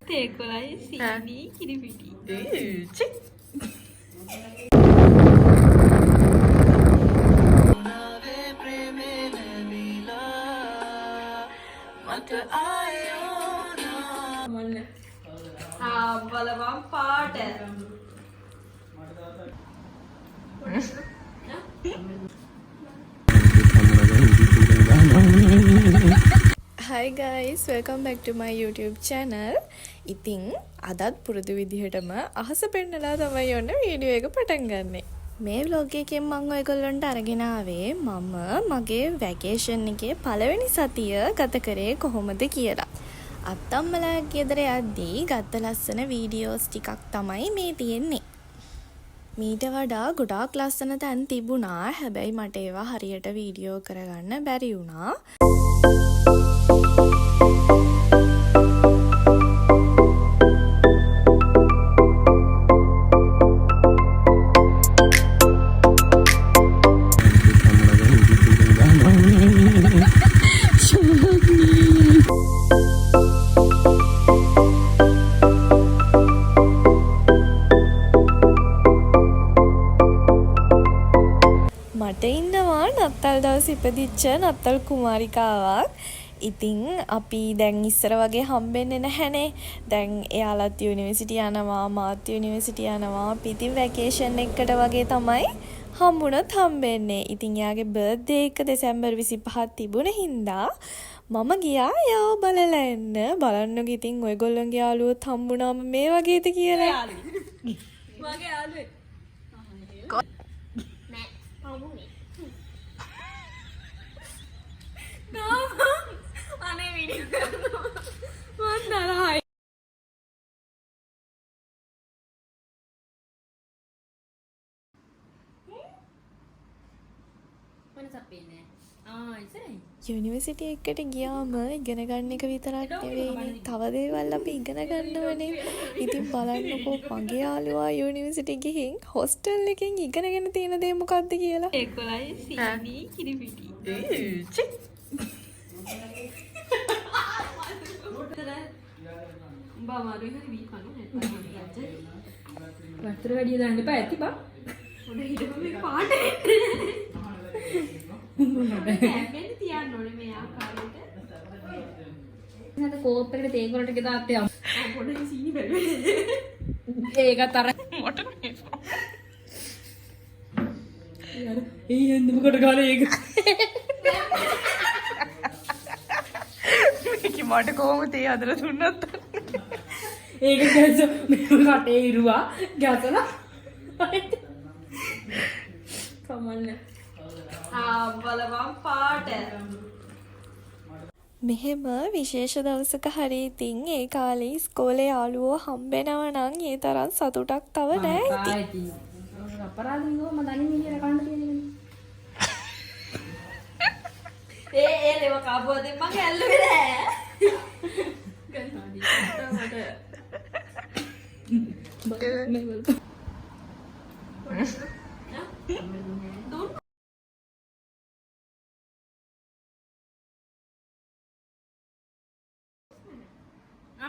තේකොළයි සීනි කිරිපිටි. චික්. බලපන් පාට. Hi guys, welcome back to my YouTube channel. ඉතින් අදත් පුරුදු විදිහටම අහස පෙන්නලා තමයි ඔන්න වීඩියෝ එක පටන් ගන්නෙ. මේ vlog එකෙන් මම ඔයගොල්ලන්ට අරගෙන ආවේ මම මගේ වැකේෂන් එකේ පළවෙනි සතිය ගත කරේ කොහොමද කියලා. අත්තම්මලා ගෙදර යද්දී ගත්ත ලස්සන වීඩියෝස් ටිකක් තමයි මේ තියෙන්නේ. මීට වඩා ගොඩාක් ලස්සන තැන් තිබුණා. හැබැයි මට ඒවා හරියට වීඩියෝ කරගන්න බැරි වුණා. මට ඉන්නවා නත්තල් දවස් ඉපදිච්ච නත්තල් කුමාරිකාවක්. ඉතින් අපි දැන් ඉස්සර වගේ හම්බෙන්නේ නැහැනේ. දැන් එයාලත් යුනිවර්සිටි යනවා, මාත් යුනිවර්සිටි යනවා. අපි ඉතින් වැකේෂන් එකකට වගේ තමයි හම්බුණොත් හම්බෙන්නේ. ඉතින් එයාගේ බර්ත්ඩේ එක දෙසැම්බර් 25 තිබුණ හින්දා මම ගියා එයාව බලලා එන්න. බලන්නකො ඉතින් ඔයගොල්ලන්ගේ යාළුවොත් හම්බුණාම මේ වගේද කියලා. මගේ යාළුවෙක්. අනේ වීඩියෝ කරනවා මන් තරහයි. යුනිවර්සිටි එකට ගියාම ඉගෙන ගන්න එක විතරක් නෙවෙයිනේ. තව දේවල් අපි ඉගෙන ගන්නවනේ. ඉතින් බලන්නකෝ මගේ යාළුවා යුනිවර්සිටි ගිහින් හොස්ටල් එකෙන් ඉගෙනගෙන තියෙන දේ මොකක්ද කියලා. තේකොළයි සීනි කිරිපිටි. චික්. උඹ අමාරුයි හරි වී කනු නැත්නම් වතුර වැඩි දාන්න එපා ඇති බා. උඩ හිටපු මේක පාට එන්නේ. කැම්පෙන් තියන්න ඕනේ මේ ආකාරයට. නැත කෝප් එකට තේකොළට ගෙදාත් යමු. පොඩි සීනි බැලුවේ. ඒකත් අර මට මේ. යාර ඒ යන්න මොකට ගාලා ඒක. මේක මට කොහොමද ඒ හදලා දුන්නත්. ඒක ගැස මේ කටේ ඉරුවා ගැසලා. කමන්න. බලපන් පාට. මෙහෙම විශේෂ දවසක හරි ඉතින් ඒ කාලේ ඉස්කෝලේ යාළුවෝ හම්බෙනව නම් ඒ තරම් සතුටක් තව නෑ ඉතින්. අපරාධිනෝ මම දන්නේ විදියට කන්න තියෙන්නේ. ඒ දේව කාපුවද මම ඇල්ලුවේ නෑ. ගන්නාදී.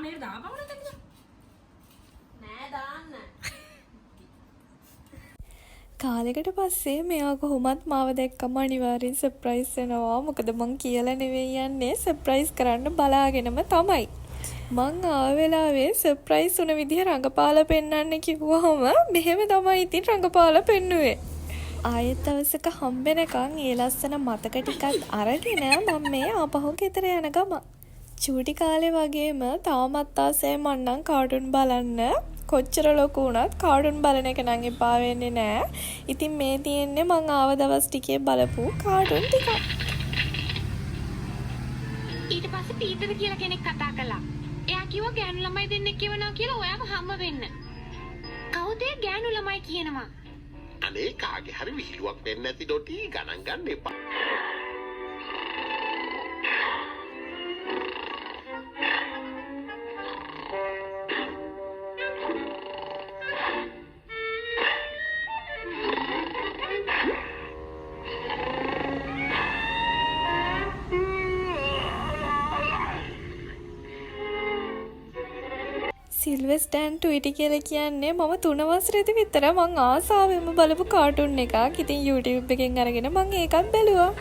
මේක දාපවල නෑ දාන්න. කාලෙකට පස්සේ මෙයා කොහොමත් මාව දැක්කම අනිවාර්යෙන් සර්ප්‍රයිස් වෙනවා. මොකද මං කියලා නෙවෙයි යන්නේ, සර්ප්‍රයිස් කරන්න බලාගෙනම තමයි. මං ආව වෙලාවේ සර්ප්‍රයිස් වුණ විදිහ රඟපාලා පෙන්නන්න කිව්වහම මෙහෙම තමයි ඉතින් රඟපාලා පෙන්නුවේ. ආයෙත් දවසක හම්බෙනකන් ඒ ලස්සන මතක ටිකත් අරගෙන මම මේ ආපහු ගෙදර යන ගම. චූටි කාලේ වගේම තාමත් ආසයි මන්නම් කාටුන් බලන්න. කොච්චර ලොකු වුණත් කාටුන් බලන එක නම් එපා වෙන්නේ නෑ. ඉතින් මේ තියෙන්නේ මං ආව දවස් ටිකේ බලපු කාටුන් ටික. ඊට පස්සේ පීටර් කියලා කෙනෙක් කතා කළා. එයා කිව්වා ගෑනු ළමයි දෙන්නෙක් කියවනවා කියලා ඔයාම හම්බ වෙන්න. කවුද ගෑනු ළමයි කියනවා? අනේ කාගේ හරි විහිළුවක් වෙන්නේ නැති ඩොටි ගණන් ගන්න එපා. සිල්වෙස්ටර් ඇන්ඩ් ට්වීටි කියලා කියන්නේ මම 3 වසරේදී විතර මං ආසාවෙන්ම බලපු කාටුන් එකක්. ඉතින් YouTube එකෙන් අරගෙන මං ඒකත් බැලුවා.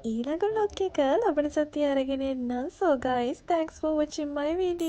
ඊළඟ vlog එක ලබන සතියේ අරගෙන එන්නම්. So guys, thanks for watching my video.